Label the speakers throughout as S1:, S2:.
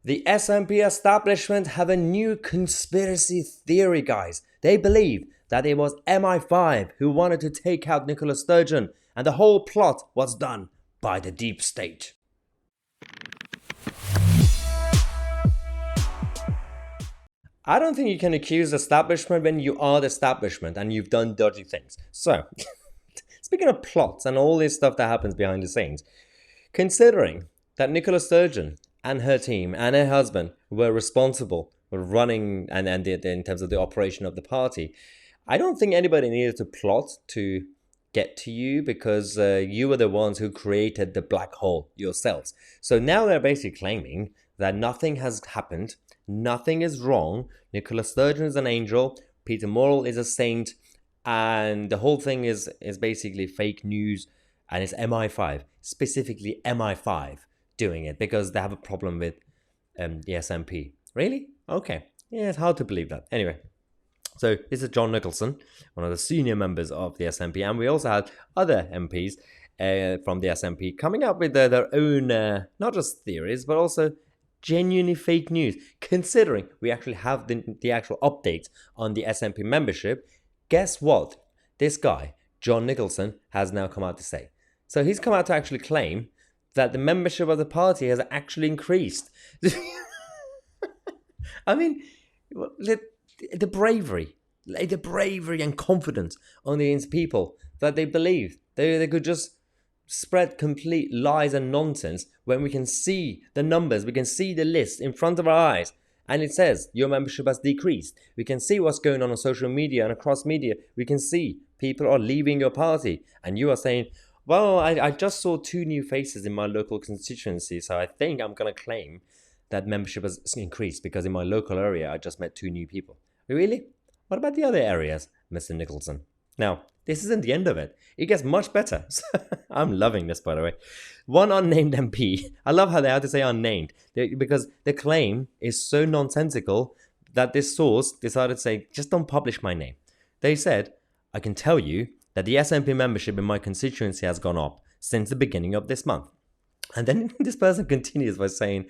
S1: The SNP establishment have a new conspiracy theory, guys. They believe that it was MI5 who wanted to take out Nicola Sturgeon, and the whole plot was done by the deep state. I don't think you can accuse the establishment when you are the establishment and you've done dodgy things. So, speaking of plots and all this stuff that happens behind the scenes, considering that Nicola Sturgeon and her team and her husband were responsible for running and in terms of the operation of the party, I don't think anybody needed to plot to get to you, because you were the ones who created the black hole yourselves. So now they're basically claiming that nothing has happened, nothing is wrong, Nicola Sturgeon is an angel, Peter Morrell is a saint, and the whole thing is basically fake news, and it's MI5, specifically MI5 doing it, because they have a problem with the SNP. Really? Okay. Yeah, it's hard to believe that. Anyway, so this is John Nicholson, one of the senior members of the SNP, and we also had other MPs from the SNP coming up with their own, not just theories, but also genuinely fake news. Considering we actually have the actual updates on the SNP membership, guess what? This guy, John Nicholson, has now come out to say. So he's come out to actually claim that the membership of the party has actually increased. I mean, the bravery and confidence on these people that they believe they could just spread complete lies and nonsense when we can see the numbers, we can see the list in front of our eyes, and it says your membership has decreased. We can see what's going on social media and across media. We can see people are leaving your party, and you are saying, well, I just saw 2 new faces in my local constituency, so I think I'm going to claim that membership has increased because in my local area I just met 2 new people. Really? What about the other areas, Mr. Nicholson? Now, this isn't the end of it. It gets much better. I'm loving this, by the way. One unnamed MP, I love how they have to say unnamed, because the claim is so nonsensical that this source decided to say, just don't publish my name. They said, I can tell you that the SNP membership in my constituency has gone up since the beginning of this month. And then this person continues by saying,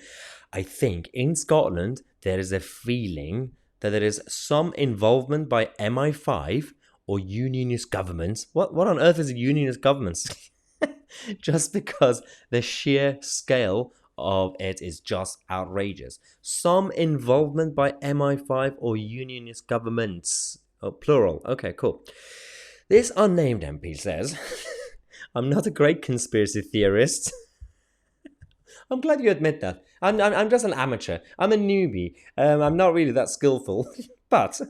S1: I think in Scotland there is a feeling that there is some involvement by MI5 or unionist governments. What on earth is a unionist government? Just because the sheer scale of it is just outrageous. Some involvement by MI5 or unionist governments. Oh, plural. Okay, cool. This unnamed MP says, I'm not a great conspiracy theorist. I'm glad you admit that. I'm just an amateur. I'm a newbie. I'm not really that skillful. But,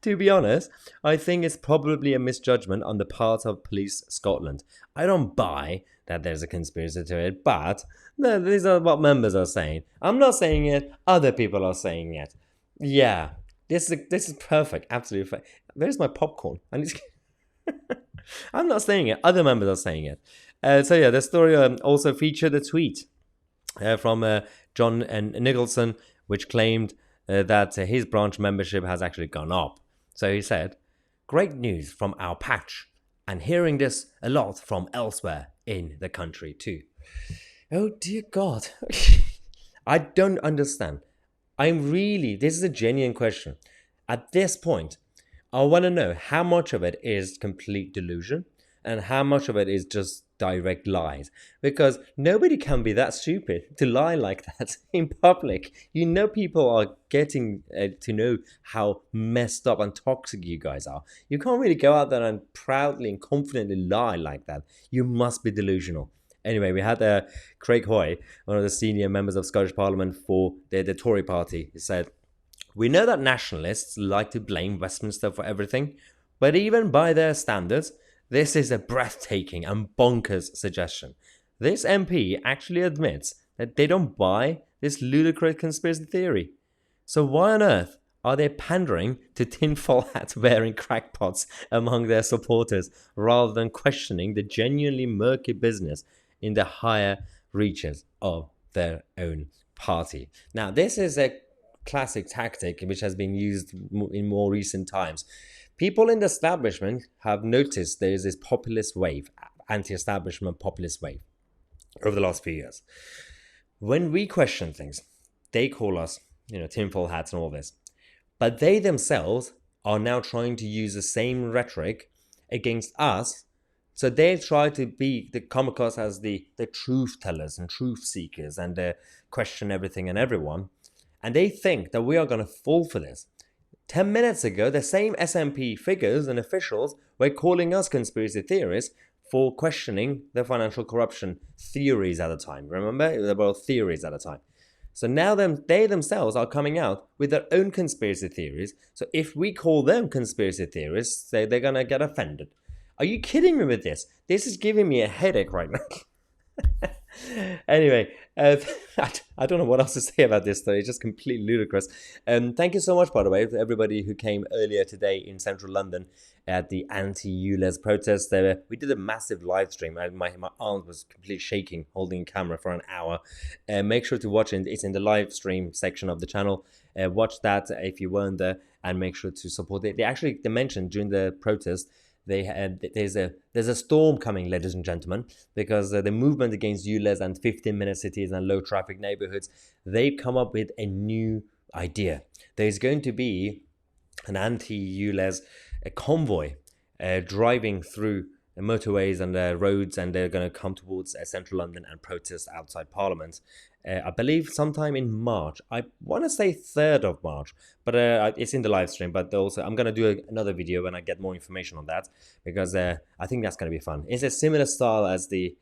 S1: to be honest, I think it's probably a misjudgment on the part of Police Scotland. I don't buy that there's a conspiracy to it, but no, these are what members are saying. I'm not saying it. Other people are saying it. Yeah, this is perfect. Absolutely fine. Where's my popcorn? I'm not saying it. Other members are saying it. So yeah, the story also featured a tweet from John Nicholson, which claimed that his branch membership has actually gone up. So he said, great news from our patch, and hearing this a lot from elsewhere in the country too. Oh dear God. I don't understand. This is a genuine question. At this point, I want to know how much of it is complete delusion and how much of it is just direct lies. Because nobody can be that stupid to lie like that in public. You know, people are getting to know how messed up and toxic you guys are. You can't really go out there and proudly and confidently lie like that. You must be delusional. Anyway, we had Craig Hoy, one of the senior members of Scottish Parliament for the Tory party. He said, we know that nationalists like to blame Westminster for everything, but even by their standards, this is a breathtaking and bonkers suggestion. This MP actually admits that they don't buy this ludicrous conspiracy theory. So why on earth are they pandering to tinfoil hat wearing crackpots among their supporters rather than questioning the genuinely murky business in the higher reaches of their own party? Now, this is a classic tactic which has been used in more recent times. People in the establishment have noticed there is this populist wave, anti-establishment populist wave, over the last few years. When we question things, they call us, tinfoil hats and all this. But they themselves are now trying to use the same rhetoric against us. So they try to come across as the truth tellers and truth seekers and question everything and everyone. And they think that we are going to fall for this. 10 minutes ago, the same SNP figures and officials were calling us conspiracy theorists for questioning the financial corruption theories at the time. Remember? They were theories at the time. So now they themselves are coming out with their own conspiracy theories. So if we call them conspiracy theorists, they're going to get offended. Are you kidding me with this? This is giving me a headache right now. Anyway, I don't know what else to say about this though. It's just completely ludicrous. Thank you so much, by the way, for everybody who came earlier today in central London at the anti-ULEZ protest. We did a massive live stream. My arm was completely shaking holding a camera for an hour. Make sure to watch it. It's in the live stream section of the channel. Watch that if you weren't there, and make sure to support it. They mentioned during the protest, there's a storm coming, ladies and gentlemen, because the movement against ULEZ and 15-minute cities and low traffic neighborhoods, they've come up with a new idea. There's going to be an anti-ULEZ convoy driving through motorways and roads, and they're going to come towards central London and protest outside Parliament. I believe sometime in March. I want to say 3rd of March, but it's in the live stream. But also, I'm going to do another video when I get more information on that, because I think that's going to be fun. It's a similar style as the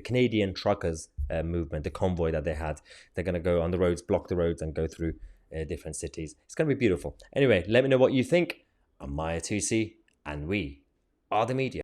S1: Canadian truckers movement, the convoy that they had. They're going to go on the roads, block the roads, and go through different cities. It's going to be beautiful. Anyway, let me know what you think. I'm Mahyar Tousi, and we are the media.